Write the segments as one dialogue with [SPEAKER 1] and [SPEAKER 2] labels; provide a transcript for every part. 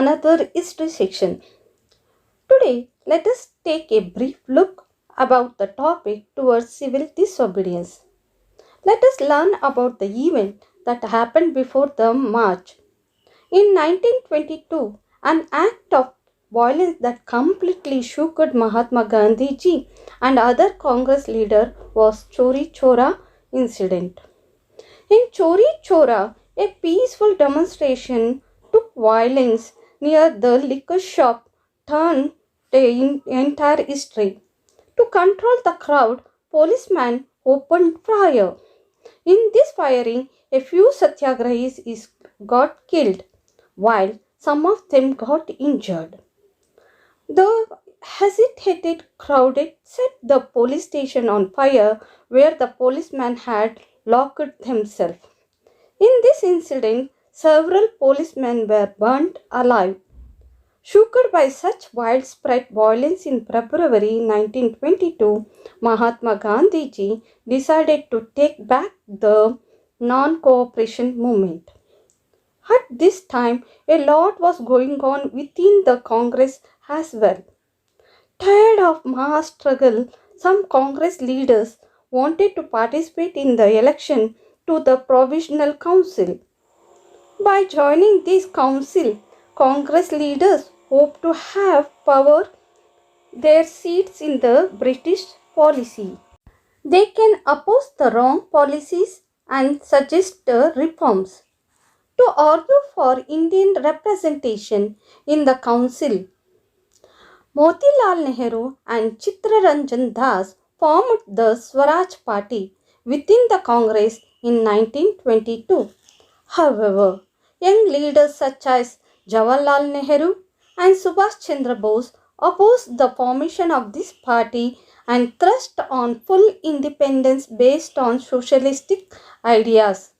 [SPEAKER 1] another history section. Today, let us take a brief look about the topic towards civil disobedience. Let us learn about the event that happened before the march. In 1922, an act of violence that completely shook Mahatma Gandhi ji and other Congress leaders was Chori Chora incident. In Chori Chora, a peaceful demonstration took violence near the liquor shop, turned the entire history. To control the crowd, policemen opened fire. In this firing, a few satyagrahis got killed, while some of them got injured. The hesitated crowd set the police station on fire where the policemen had locked themselves. In this incident, several policemen were burnt alive. Shocked by such widespread violence in February 1922, Mahatma Gandhi ji decided to take back the non-cooperation movement. At this time, a lot was going on within the Congress as well. Tired of mass struggle, some Congress leaders wanted to participate in the election to the Provisional Council. By joining this council, Congress leaders hope to have power their seats in the British policy. They can oppose the wrong policies and suggest reforms. To argue for Indian representation in the council, Motilal Nehru and Chittaranjan Das formed the Swaraj Party within the Congress in 1922. However, young leaders such as Jawaharlal Nehru and Subhash Chandra Bose opposed the formation of this party and thrust on full independence based on socialistic ideas.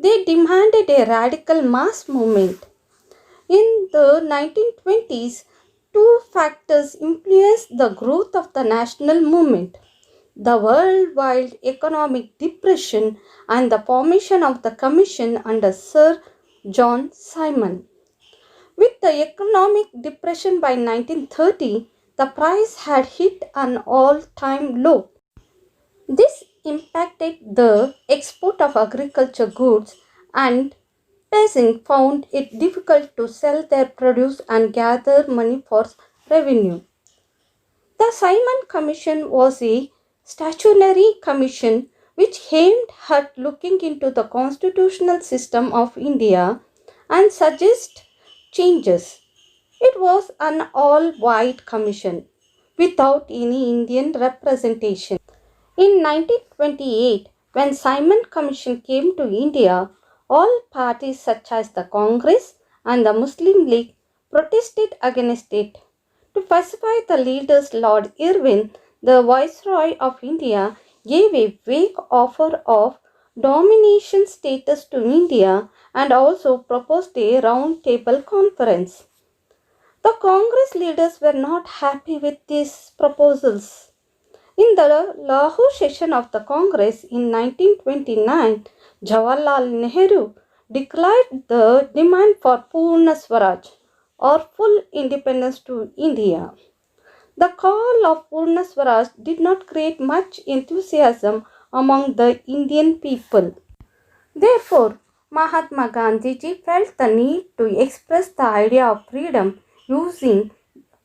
[SPEAKER 1] They demanded a radical mass movement. In the 1920s, two factors influenced the growth of the national movement: the worldwide economic depression and the formation of the Commission under Sir John Simon. With the economic depression by 1930, the price had hit an all-time low. This impacted the export of agriculture goods, and peasants found it difficult to sell their produce and gather money for revenue. The Simon Commission was a statutory commission which aimed at looking into the constitutional system of India and suggest changes. It was an all-white commission without any Indian representation. In 1928, when Simon Commission came to India, all parties such as the Congress and the Muslim League protested against it. To pacify the leaders, Lord Irwin, the Viceroy of India, gave a vague offer of domination status to India and also proposed a round table conference. The Congress leaders were not happy with these proposals. In the Lahore session of the Congress in 1929, Jawaharlal Nehru declared the demand for Purna Swaraj or full independence to India. The call of Purna Swaraj did not create much enthusiasm among the Indian people. Therefore, Mahatma Gandhi ji felt the need to express the idea of freedom using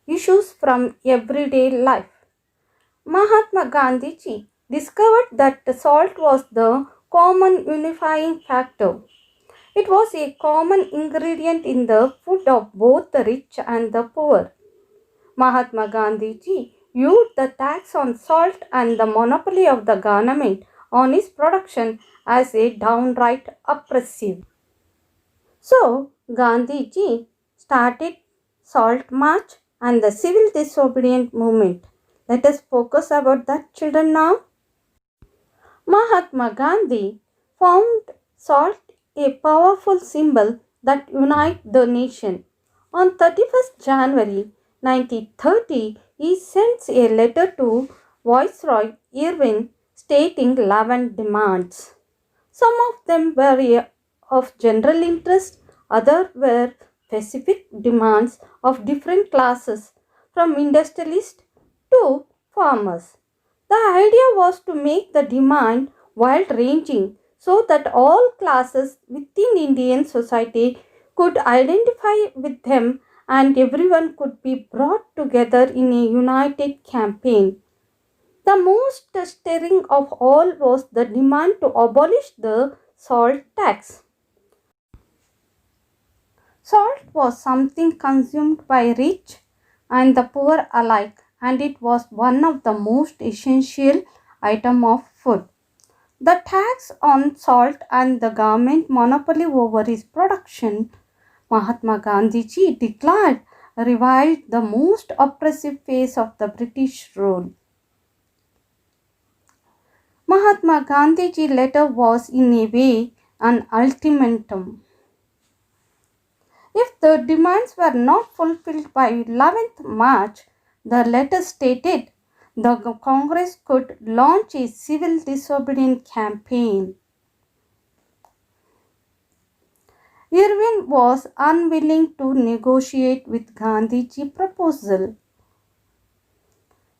[SPEAKER 1] issues from everyday life. Mahatma Gandhi ji discovered that salt was the common unifying factor. It was a common ingredient in the food of both the rich and the poor. Mahatma Gandhi ji viewed the tax on salt and the monopoly of the government on its production as a downright oppressive. So, Gandhi ji started Salt March and the civil disobedient movement. Let us focus about that, children, now. Mahatma Gandhi found salt a powerful symbol that unites the nation. On 31st January 1930, he sends a letter to Viceroy Irwin stating 11 demands. Some of them were of general interest, others were specific demands of different classes, from industrialists to farmers. The idea was to make the demand wide ranging so that all classes within Indian society could identify with them and everyone could be brought together in a united campaign. The most stirring of all was the demand to abolish the salt tax. Salt was something consumed by rich and the poor alike, and it was one of the most essential items of food. The tax on salt and the government monopoly over its production, Mahatma Gandhiji declared, revived the most oppressive phase of the British rule. Mahatma Gandhiji's letter was in a way an ultimatum. If the demands were not fulfilled by 11th March, the letter stated the Congress could launch a civil disobedience campaign. Irwin was unwilling to negotiate with Gandhiji's proposal.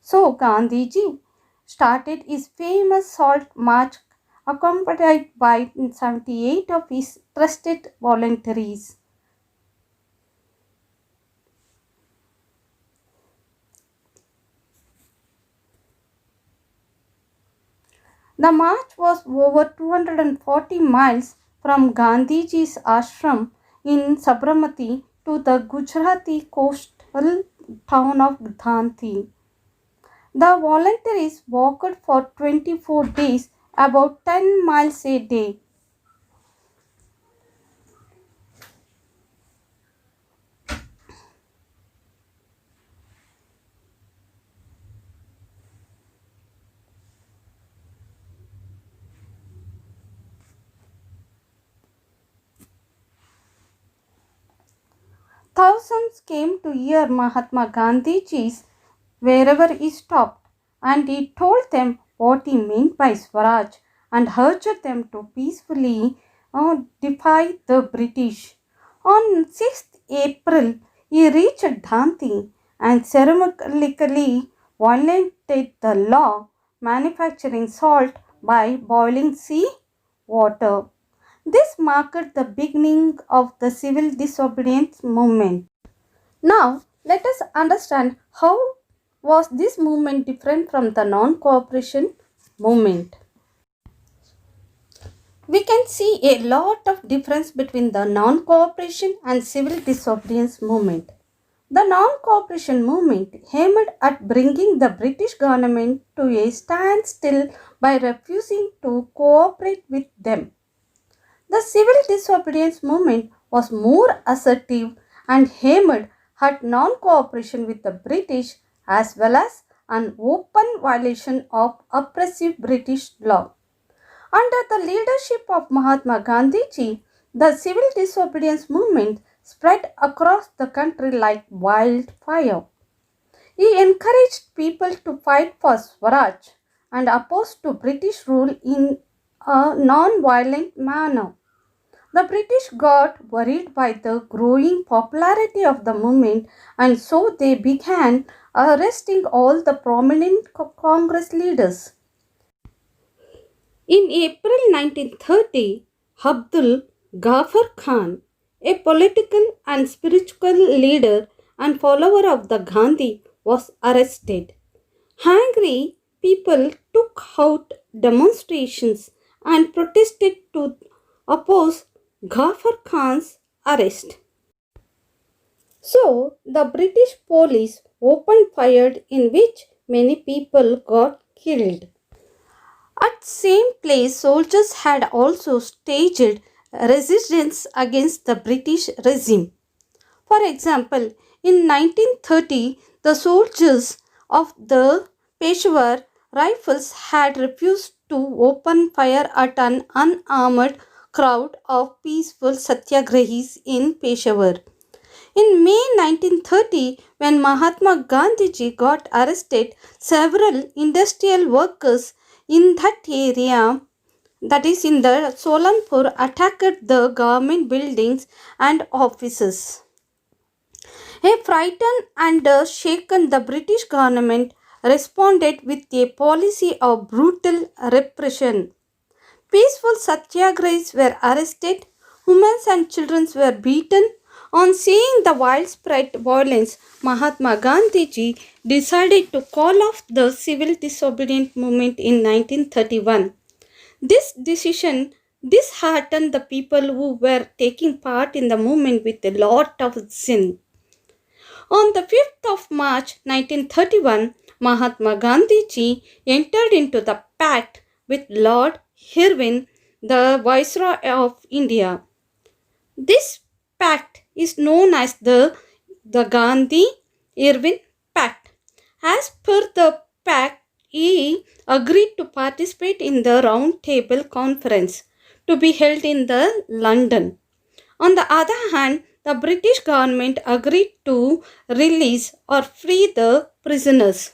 [SPEAKER 1] So Gandhiji started his famous Salt March accompanied by 78 of his trusted volunteers. The march was over 240 miles from Gandhiji's ashram in Sabarmati to the Gujarati coastal town of Dhanti. The volunteers walked for 24 days, about 10 miles a day. Thousands came to hear Mahatma Gandhiji's wherever he stopped, and he told them what he meant by Swaraj and urged them to peacefully defy the British. On 6th April, he reached Dhanti and ceremonially violated the law manufacturing salt by boiling sea water. This marked the beginning of the civil disobedience movement. Now, let us understand how was this movement different from the non-cooperation movement. We can see a lot of difference between the non-cooperation and civil disobedience movement. The non-cooperation movement aimed at bringing the British government to a standstill by refusing to cooperate with them. The civil disobedience movement was more assertive and aimed at non-cooperation with the British as well as an open violation of oppressive British law. Under the leadership of Mahatma Gandhiji, the civil disobedience movement spread across the country like wildfire. He encouraged people to fight for Swaraj and oppose to British rule in a non-violent manner. The British got worried by the growing popularity of the movement, and so they began arresting all the prominent Congress leaders. In April 1930, Abdul Ghaffar Khan, a political and spiritual leader and follower of the Gandhi, was arrested. Angry people took out demonstrations and protested to oppose Ghaffar Khan's arrest. So, the British police opened fire in which many people got killed. At same place, soldiers had also staged resistance against the British regime. For example, in 1930, the soldiers of the Peshawar Rifles had refused to open fire at an unarmed crowd of peaceful satyagrahis in Peshawar. In May 1930, when Mahatma Gandhiji got arrested, several industrial workers in that area, that is in the Solanpur, attacked the government buildings and offices. A frightened and shaken, the British government responded with a policy of brutal repression. Peaceful satyagrahis were arrested, women and children were beaten. On seeing the widespread violence, Mahatma Gandhi decided to call off the civil disobedience movement in 1931. This decision disheartened the people who were taking part in the movement with a lot of sin. On the 5th of March 1931, Mahatma Gandhi entered into the pact with Lord Irwin, the Viceroy of India. This pact is known as the Gandhi-Irwin Pact. As per the pact, he agreed to participate in the Round Table Conference to be held in London. On the other hand, the British government agreed to release or free the prisoners.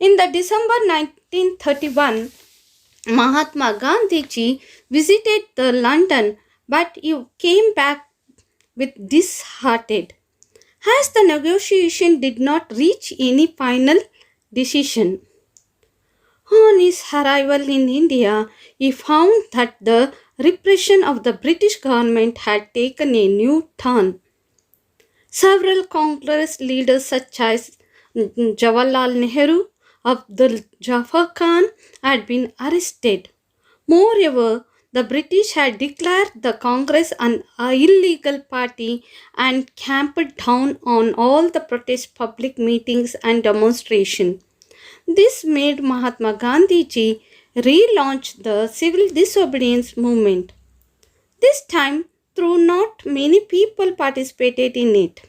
[SPEAKER 1] In the December 1931, Mahatma Gandhi visited the London, but he came back with disheartened, as the negotiation did not reach any final decision. On his arrival in India, he found that the repression of the British government had taken a new turn. Several Congress leaders such as Jawaharlal Nehru, Abdul Jafar Khan had been arrested. Moreover, the British had declared the Congress an illegal party and clamped down on all the protest public meetings and demonstrations. This made Mahatma Gandhi relaunch the civil disobedience movement. This time, though not many people participated in it.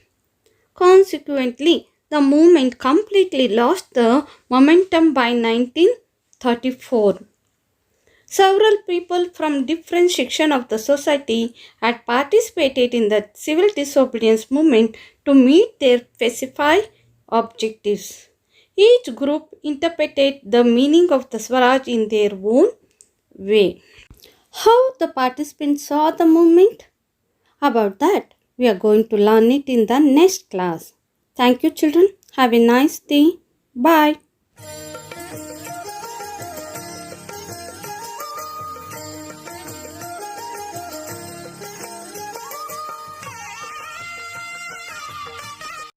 [SPEAKER 1] Consequently, the movement completely lost the momentum by 1934. Several people from different sections of the society had participated in the civil disobedience movement to meet their specified objectives. Each group interpreted the meaning of the Swaraj in their own way. How the participants saw the movement? About that, we are going to learn it in the next class. Thank you, children. Have a nice day. Bye.